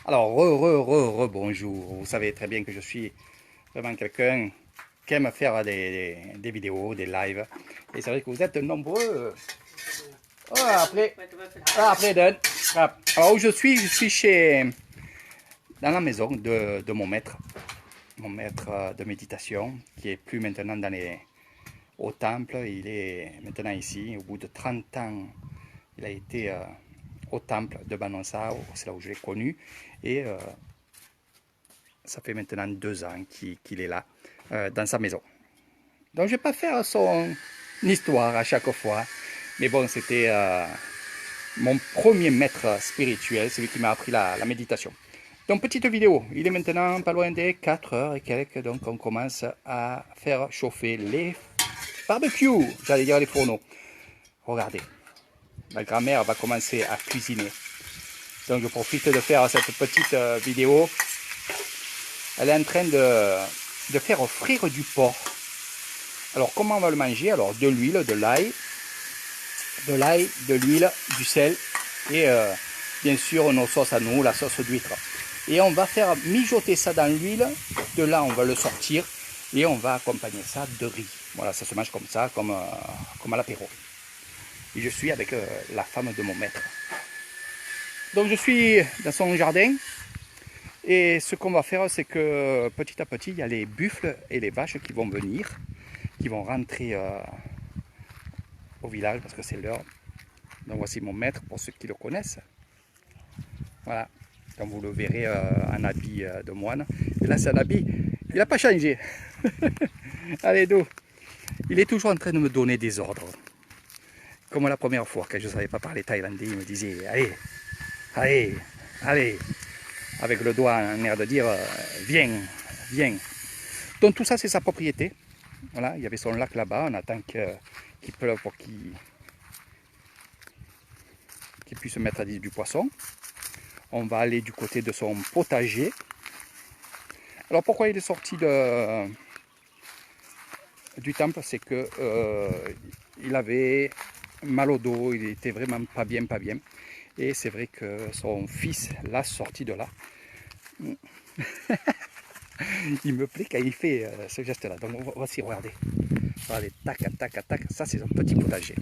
Alors, bonjour. Vous savez très bien que je suis vraiment quelqu'un qui aime faire des vidéos, des lives. Et c'est vrai que vous êtes nombreux. Oh, après Dan. Ah, alors où je suis dans la maison de mon maître de méditation, qui est plus maintenant au temple. Il est maintenant ici, au bout de 30 ans. Il a été au temple de Banonsao, c'est là où je l'ai connu. Et ça fait maintenant 2 ans qu'il est là, dans sa maison. Donc je ne vais pas faire son histoire à chaque fois. Mais bon, c'était mon premier maître spirituel, celui qui m'a appris la méditation. Donc petite vidéo, il est maintenant pas loin des 4 heures et quelques, donc on commence à faire chauffer les barbecues, j'allais dire les fourneaux. Regardez, la grand-mère va commencer à cuisiner. Donc je profite de faire cette petite vidéo. Elle est en train de faire frire du porc. Alors comment on va le manger? Alors de l'huile, de l'ail, de l'huile, du sel et bien sûr nos sauces à nous, la sauce d'huître. Et on va faire mijoter ça dans l'huile. De là on va le sortir et on va accompagner ça de riz. Voilà, ça se mange comme ça, comme à l'apéro. Et je suis avec la femme de mon maître. Donc je suis dans son jardin. Et ce qu'on va faire, c'est que petit à petit, il y a les buffles et les vaches qui vont venir, qui vont rentrer au village parce que c'est l'heure. Donc voici mon maître pour ceux qui le connaissent. Voilà, comme vous le verrez en habit de moine. Et là, c'est un habit, il n'a pas changé. Allez, Do. Il est toujours en train de me donner des ordres. Comme la première fois, quand je ne savais pas parler thaïlandais, il me disait allez, allez, allez. Avec le doigt en air de dire viens, viens. Donc tout ça c'est sa propriété. Voilà, il y avait son lac là-bas, on attend qu'il pleuve pour qu'il puisse mettre du poisson. On va aller du côté de son potager. Alors pourquoi il est sorti du temple, c'est que il avait mal au dos, il était vraiment pas bien, pas bien. Et c'est vrai que son fils l'a sorti de là. Il me plaît quand il fait ce geste-là. Donc voici, regardez. Regardez, tac, tac, tac. Ça, c'est son petit potager.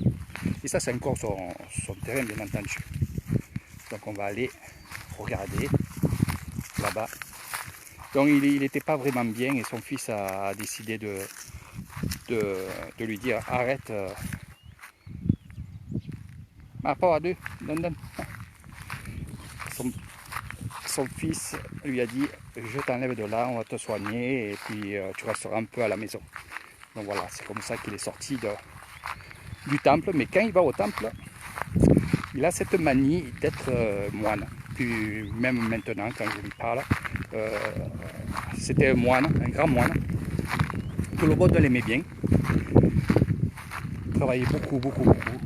Et ça, c'est encore son terrain, bien entendu. Donc on va aller regarder là-bas. Donc il n'était pas vraiment bien et son fils a décidé de lui dire arrête. Pas à deux. Son fils lui a dit je t'enlève de là, on va te soigner et puis tu resteras un peu à la maison. Donc voilà, c'est comme ça qu'il est sorti du temple. Mais quand il va au temple, il a cette manie d'être moine. Puis même maintenant, quand je lui parle, c'était un moine, un grand moine. Tout le monde l'aimait bien. Il travaillait beaucoup, beaucoup, beaucoup.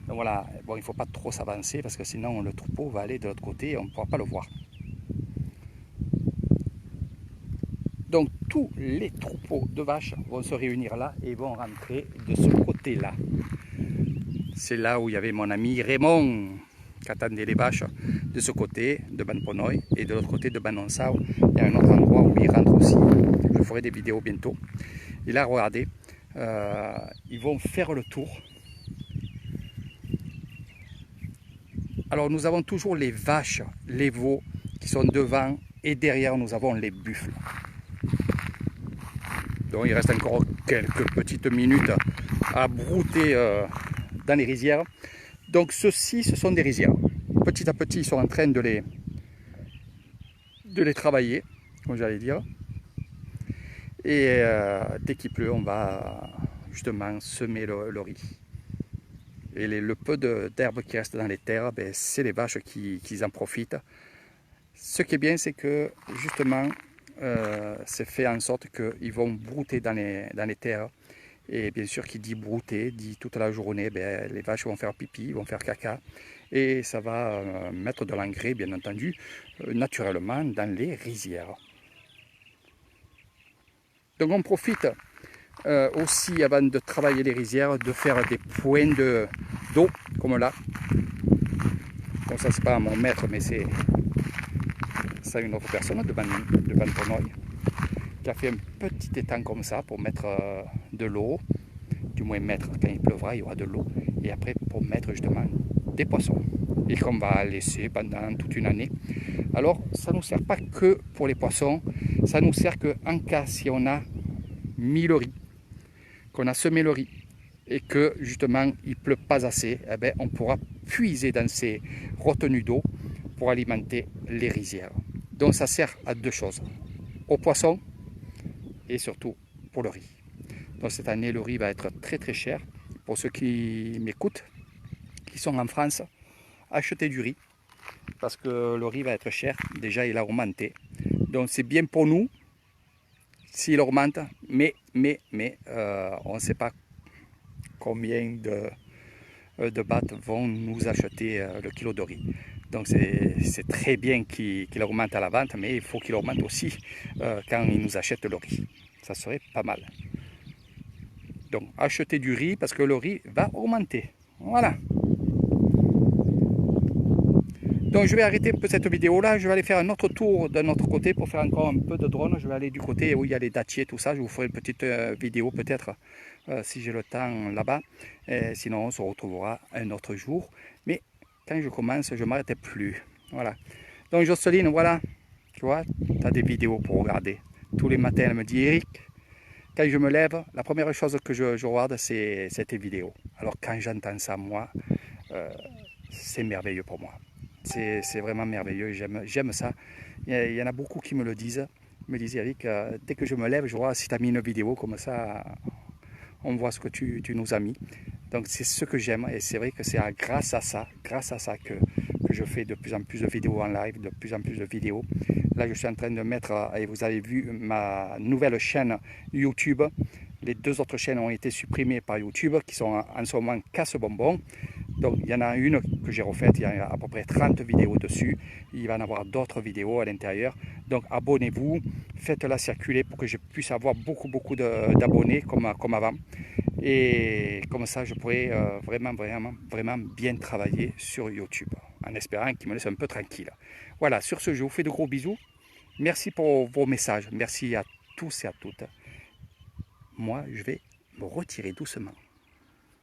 Donc voilà, bon, il ne faut pas trop s'avancer parce que sinon le troupeau va aller de l'autre côté et on ne pourra pas le voir. Donc tous les troupeaux de vaches vont se réunir là et vont rentrer de ce côté-là. C'est là où il y avait mon ami Raymond qui attendait les vaches de ce côté de Banponoy et de l'autre côté de Banonsao. Il y a un autre endroit où il rentre aussi. Je ferai des vidéos bientôt. Et là, regardez, ils vont faire le tour. Alors nous avons toujours les vaches, les veaux qui sont devant et derrière nous avons les buffles. Donc il reste encore quelques petites minutes à brouter dans les rizières. Donc ceux-ci, ce sont des rizières. Petit à petit, ils sont en train de les travailler, comme j'allais dire. Et dès qu'il pleut, on va justement semer le riz. Et le peu d'herbe qui reste dans les terres, ben, c'est les vaches qui en profitent. Ce qui est bien, c'est que justement, c'est fait en sorte qu'ils vont brouter dans les terres. Et bien sûr, qui dit brouter, dit toute la journée, ben, les vaches vont faire pipi, vont faire caca. Et ça va mettre de l'engrais, bien entendu, naturellement dans les rizières. Donc on profite aussi, avant de travailler les rizières, de faire des points d'eau, comme là. Bon, ça c'est pas mon maître, mais c'est ça une autre personne devant ton œil qui a fait un petit étang comme ça pour mettre de l'eau, du moins mettre quand il pleuvra, il y aura de l'eau, et après pour mettre justement des poissons, et qu'on va laisser pendant toute une année. Alors ça ne nous sert pas que pour les poissons, ça nous sert que en cas si on a mis le riz, qu'on a semé le riz, et que justement il pleut pas assez, eh bien, on pourra puiser dans ces retenues d'eau pour alimenter les rizières. Donc ça sert à deux choses, aux poissons et surtout pour le riz. Donc cette année le riz va être très très cher. Pour ceux qui m'écoutent, qui sont en France, achetez du riz parce que le riz va être cher. Déjà il a augmenté. Donc c'est bien pour nous s'il augmente, mais on ne sait pas combien de battes vont nous acheter le kilo de riz. Donc c'est très bien qu'il augmente à la vente, mais il faut qu'il augmente aussi quand ils nous achètent le riz. Ça serait pas mal. Donc achetez du riz parce que le riz va augmenter. Voilà. Donc je vais arrêter un peu cette vidéo là, je vais aller faire un autre tour de notre côté pour faire encore un peu de drone. Je vais aller du côté où il y a les dattiers, tout ça. Je vous ferai une petite vidéo peut-être si j'ai le temps là-bas. Sinon on se retrouvera un autre jour. Mais quand je commence, je ne m'arrête plus. Voilà. Donc Jocelyne, voilà, tu vois, tu as des vidéos pour regarder. Tous les matins elle me dit Eric, quand je me lève, la première chose que je regarde c'est tes vidéos. Alors quand j'entends ça moi, c'est merveilleux pour moi. C'est vraiment merveilleux, j'aime ça. Il y en a beaucoup qui me le disent. Me disent Eric, dès que je me lève, je vois si tu as mis une vidéo comme ça, on voit ce que tu nous as mis. Donc c'est ce que j'aime et c'est vrai que c'est grâce à ça que je fais de plus en plus de vidéos en live, de plus en plus de vidéos. Là je suis en train de mettre, et vous avez vu ma nouvelle chaîne YouTube. Les deux autres chaînes ont été supprimées par YouTube qui sont en ce moment casse-bonbons. Donc il y en a une que j'ai refaite, il y a à peu près 30 vidéos dessus. Il va y en avoir d'autres vidéos à l'intérieur. Donc abonnez-vous, faites-la circuler pour que je puisse avoir beaucoup d'abonnés comme avant. Et comme ça je pourrais vraiment bien travailler sur YouTube. En espérant qu'il me laisse un peu tranquille. Voilà, sur ce je vous fais de gros bisous. Merci pour vos messages. Merci à tous et à toutes. Moi je vais me retirer doucement.